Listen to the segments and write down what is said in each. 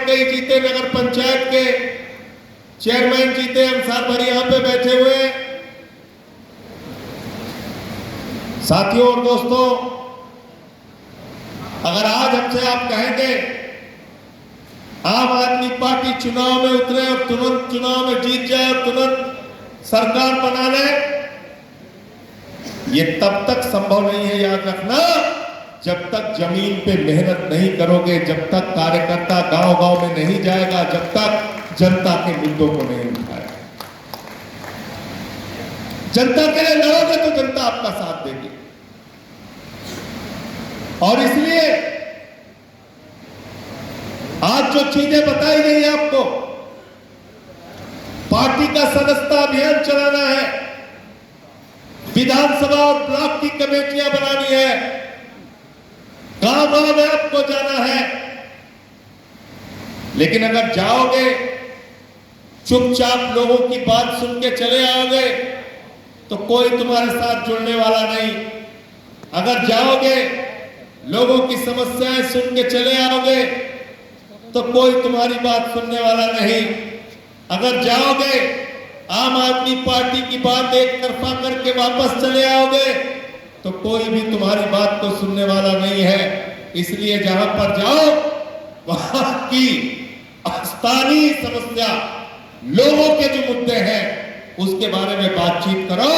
कई जीते, नगर पंचायत के चेयरमैन जीते, हम साल भर यहां पे बैठे हुए हैं। साथियों और दोस्तों, अगर आज हमसे आप कहेंगे आम आदमी पार्टी चुनाव में उतरे और तुरंत चुनाव में जीत जाए और तुरंत सरकार बना ले, ये तब तक संभव नहीं है, याद रखना, जब तक जमीन पे मेहनत नहीं करोगे, जब तक कार्यकर्ता गांव गांव में नहीं जाएगा, जब तक जनता के मुद्दों को नहीं उठाएगा। जनता के लिए लड़ोगे तो जनता आपका साथ देगी। और इसलिए आज जो चीजें बताई गई है आपको, पार्टी का सदस्यता अभियान चलाना है, विधानसभा और ब्लॉक की कमेटियां बनानी है, गांव गांव में आपको जाना है। लेकिन अगर जाओगे चुपचाप लोगों की बात सुन के चले आओगे तो कोई तुम्हारे साथ जुड़ने वाला नहीं। अगर जाओगे लोगों की समस्याएं सुन के चले आओगे तो कोई तुम्हारी बात सुनने वाला नहीं। अगर जाओगे आम आदमी पार्टी की बात एक तरफा करके वापस चले आओगे तो कोई भी तुम्हारी बात को सुनने वाला नहीं है। इसलिए जहां पर जाओ वहां की स्थानीय समस्या, लोगों के जो मुद्दे हैं उसके बारे में बातचीत करो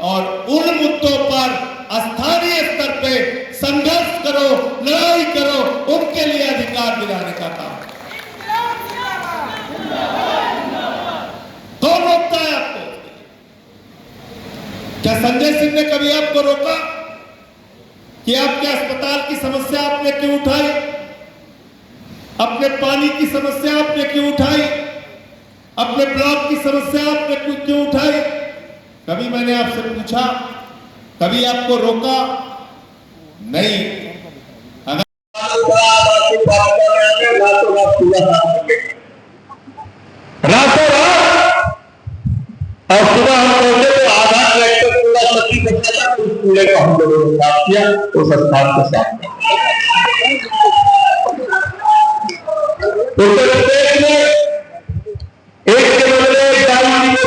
और उन मुद्दों पर स्थानीय स्तर पे संघर्ष करो, लड़ाई करो, उनके लिए अधिकार दिलाने का काम। कौन रोकता है आपको? क्या संजय सिंह ने कभी आपको रोका कि आपके अस्पताल की समस्या आपने क्यों उठाई? अपने पानी की समस्या आपने क्यों उठाई? अपने ब्लॉक की समस्या आपने क्यों उठाई? कभी मैंने आपसे पूछा? कभी आपको रोका? नहीं। अगर रातों रात और सुबह हम पहुंचे तो आधा ट्रैक्टर पूरा सती बचा था, उस कूड़े को हम लोगों ने साफ किया, उस स्थान को साफ किया। उत्तर प्रदेश में एक के बदले 29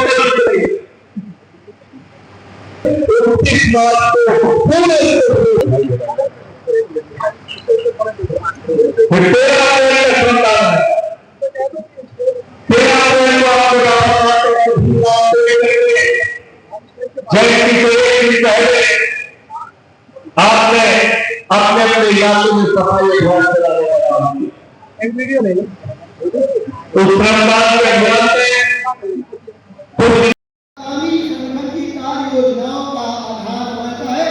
मार्च को पूरे जयंती से एक दिन पहले आपने अपने अपने इलाके में सफाई अभियान चलाने का काम किया। एक वीडियो नहीं, उस श्रमदान के अभियान में संगठन की कार्य योजनाओं का आधार बनता है।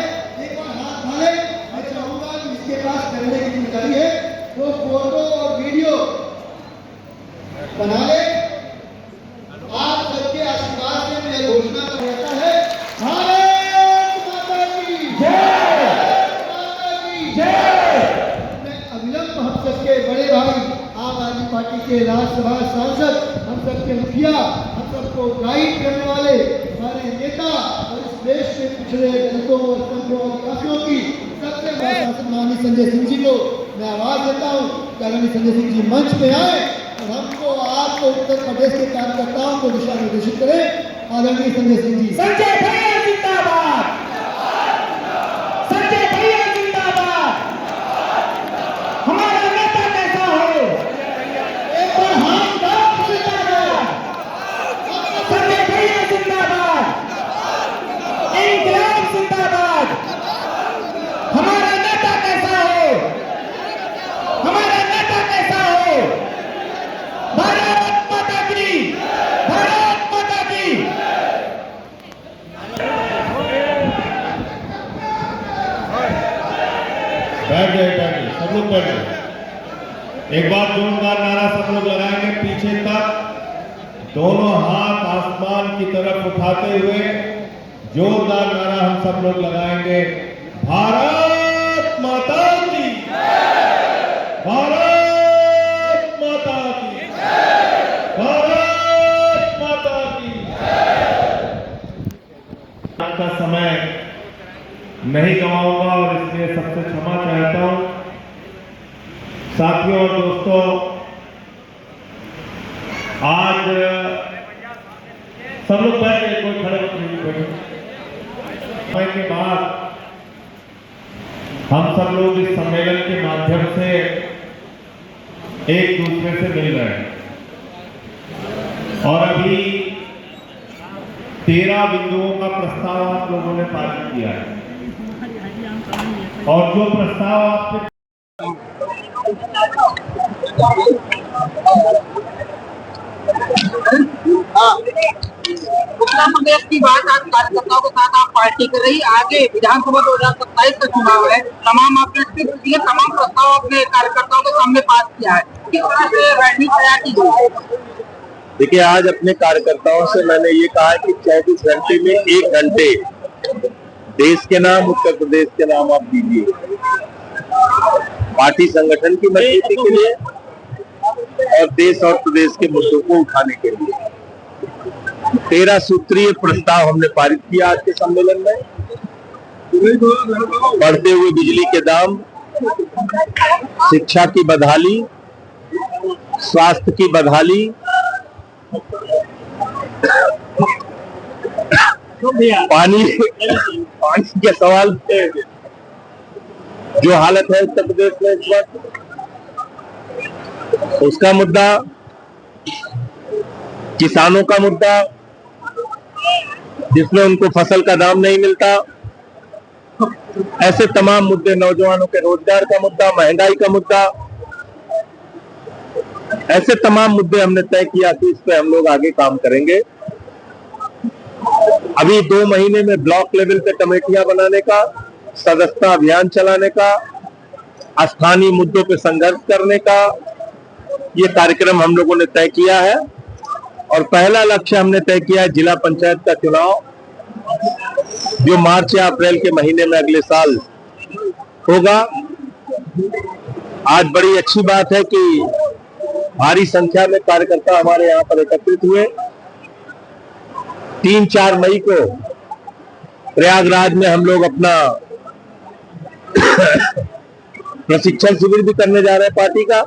एक बार हाथ उठाए, मैं चाहूंगा कि जिसके पास करने की जिम्मेदारी है वो फोटो और वीडियो बना ले। आप सबके आशीर्वाद से मैं घोषणा कर देता है, भारत माता की जय, माता की जय। मैं अविलंब हम सबके बड़े भाई आम आदमी पार्टी के राज्यसभा सांसद, हम सबके मुखिया, हम सबको गाइड करने वाले हमारे नेता और इस देश के पिछड़े दलितों और संतों और आदिवासियों की सबसे बड़ा सांसद माननीय संजय सिंह जी को मैं आवाज देता हूँ कि आदरणीय संजय सिंह जी मंच पे आए और हमको आपको उत्तर प्रदेश के कार्यकर्ताओं को दिशा निर्देशित करें। आदरणीय संजय सिंह जी। संजय भैया जिंदाबाद, संजय भैया जिंदाबाद। हमारा नेता कैसा हो? एक बार हाथ उठाओ, जिंदाबाद। संजय भैया जिंदाबाद, इंकलाब जिंदाबाद। हमारा नेता कैसा हो? हमारा नेता कैसा हो? भारत माता की, भारत माता की। बैठ जाए, सब लोग बैठ जाए। एक बार जोरदार नारा सब लोग लगाएंगे पीछे तक, दोनों हाथ आसमान की तरफ उठाते हुए जोरदार नारा हम सब लोग लगाएंगे, भारत माता की, भारत माता की, भारत माता की। का समय नहीं गवाऊंगा और इसलिए सबसे क्षमा चाहता हूं। साथियों और दोस्तों, आज सब लोग बैठ गए, कोई खड़े होकर नहीं बैठे। समय के बाद हम सब लोग इस सम्मेलन के माध्यम से एक दूसरे से मिल रहे हैं और अभी 13 बिंदुओं का प्रस्ताव आप लोगों ने पारित किया है और जो प्रस्ताव आपके उत्तर प्रदेश की बात आज कार्यकर्ताओं के साथ आप पार्टी कर रही, आगे विधानसभा 2027 का चुनाव है, तमाम आपने तमाम प्रस्ताव अपने कार्यकर्ताओं के सामने पास किया है, किस तरह से रणनीति तैयार की गई? देखिए, आज अपने कार्यकर्ताओं से मैंने ये कहा है कि 24 घंटे में 1 घंटे देश के नाम, उत्तर प्रदेश के नाम आप दीजिए, पार्टी संगठन की मजबूती के लिए और देश और प्रदेश के मुद्दों को उठाने के लिए। 13 सूत्रीय प्रस्ताव हमने पारित किया आज के सम्मेलन में। बढ़ते हुए बिजली के दाम, शिक्षा की बदहाली, स्वास्थ्य की बदहाली, पानी के सवाल पे जो हालत है उत्तर प्रदेश में इस वक्त, उसका मुद्दा, किसानों का मुद्दा जिसमें उनको फसल का दाम नहीं मिलता, ऐसे तमाम मुद्दे, नौजवानों के रोजगार का मुद्दा, महंगाई का मुद्दा, ऐसे तमाम मुद्दे हमने तय किया कि इस पे हम लोग आगे काम करेंगे। अभी 2 महीने में ब्लॉक लेवल पे कमेटियां बनाने का, सदस्यता अभियान चलाने का, स्थानीय मुद्दों पे संघर्ष करने का ये कार्यक्रम हम लोगों ने तय किया है। और पहला लक्ष्य हमने तय किया है जिला पंचायत का चुनाव, जो मार्च या अप्रैल के महीने में अगले साल होगा। आज बड़ी अच्छी बात है कि भारी संख्या में कार्यकर्ता हमारे यहाँ पर एकत्रित हुए। 3-4 मई को प्रयागराज में हम लोग अपना प्रशिक्षण शिविर भी करने जा रहे हैं पार्टी का,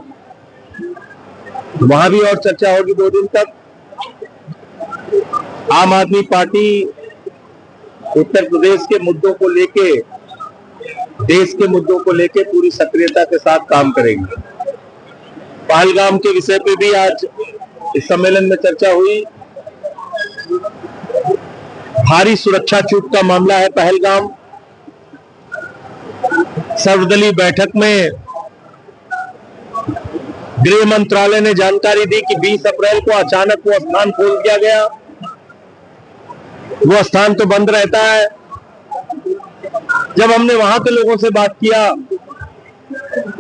वहां भी और चर्चा होगी 2 दिन तक। आम आदमी पार्टी उत्तर प्रदेश के मुद्दों को लेके, देश के मुद्दों को लेके पूरी सक्रियता के साथ काम करेगी। पहलगाम के विषय पे भी आज इस सम्मेलन में चर्चा हुई। भारी सुरक्षा चूक का मामला है पहलगाम। सर्वदलीय बैठक में गृह मंत्रालय ने जानकारी दी कि 20 अप्रैल को अचानक वो स्थान खोल दिया गया। वो स्थान तो बंद रहता है। जब हमने वहां के लोगों से बात किया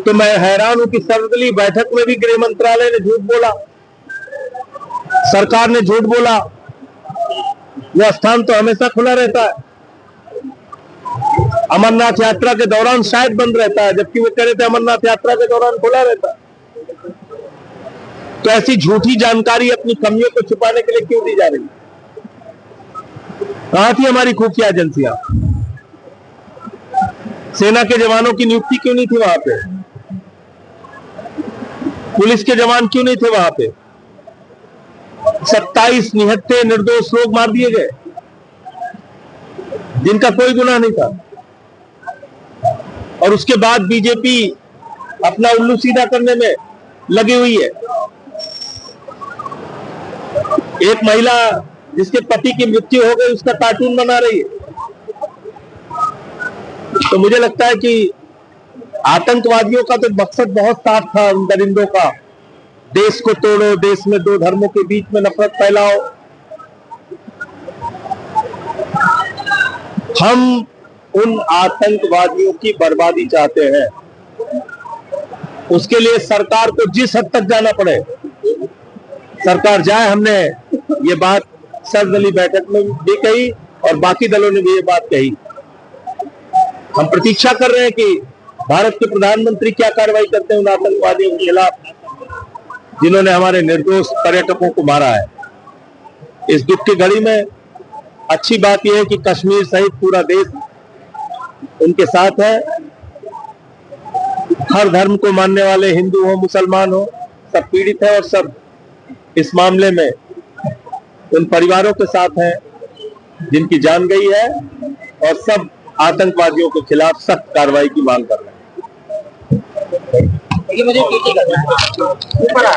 तो मैं हैरान हूं कि सर्वदलीय बैठक में भी गृह मंत्रालय ने झूठ बोला, सरकार ने झूठ बोला। वो स्थान तो हमेशा खुला रहता है। अमरनाथ यात्रा के दौरान शायद बंद रहता है, जबकि वो कह रहे थे अमरनाथ यात्रा के दौरान खुला रहता है। तो ऐसी झूठी जानकारी अपनी कमियों को छुपाने के लिए क्यों दी जा रही? कहां थी हमारी खुफिया एजेंसियां? सेना के जवानों की नियुक्ति क्यों नहीं थी वहां पे? पुलिस के जवान क्यों नहीं थे वहां पे? 27 निहत्थे निर्दोष लोग मार दिए गए जिनका कोई गुनाह नहीं था। और उसके बाद बीजेपी अपना उल्लू सीधा करने में लगी हुई है। एक महिला जिसके पति की मृत्यु हो गई, उसका कार्टून बना रही है। तो मुझे लगता है कि आतंकवादियों का तो मकसद बहुत साफ था, उन दरिंदों का। देश को तोड़ो, देश में 2 धर्मों के बीच में नफरत फैलाओ। हम उन आतंकवादियों की बर्बादी चाहते हैं। उसके लिए सरकार को जिस हद तक जाना पड़े सरकार जाए। हमने ये बात सर्वदलीय बैठक में भी कही और बाकी दलों ने भी ये बात कही। हम प्रतीक्षा कर रहे हैं कि भारत के प्रधानमंत्री क्या कार्रवाई करते हैं उन आतंकवादियों के खिलाफ जिन्होंने हमारे निर्दोष पर्यटकों को मारा है। इस दुख की घड़ी में अच्छी बात यह है कि कश्मीर सहित पूरा देश उनके साथ है। हर धर्म को मानने वाले, हिंदू हो मुसलमान हो, सब पीड़ित है और सब इस मामले में उन परिवारों के साथ हैं जिनकी जान गई है और सब आतंकवादियों के खिलाफ सख्त कार्रवाई की मांग कर रहे हैं। ये मुझे पीछे करना है ऊपर आ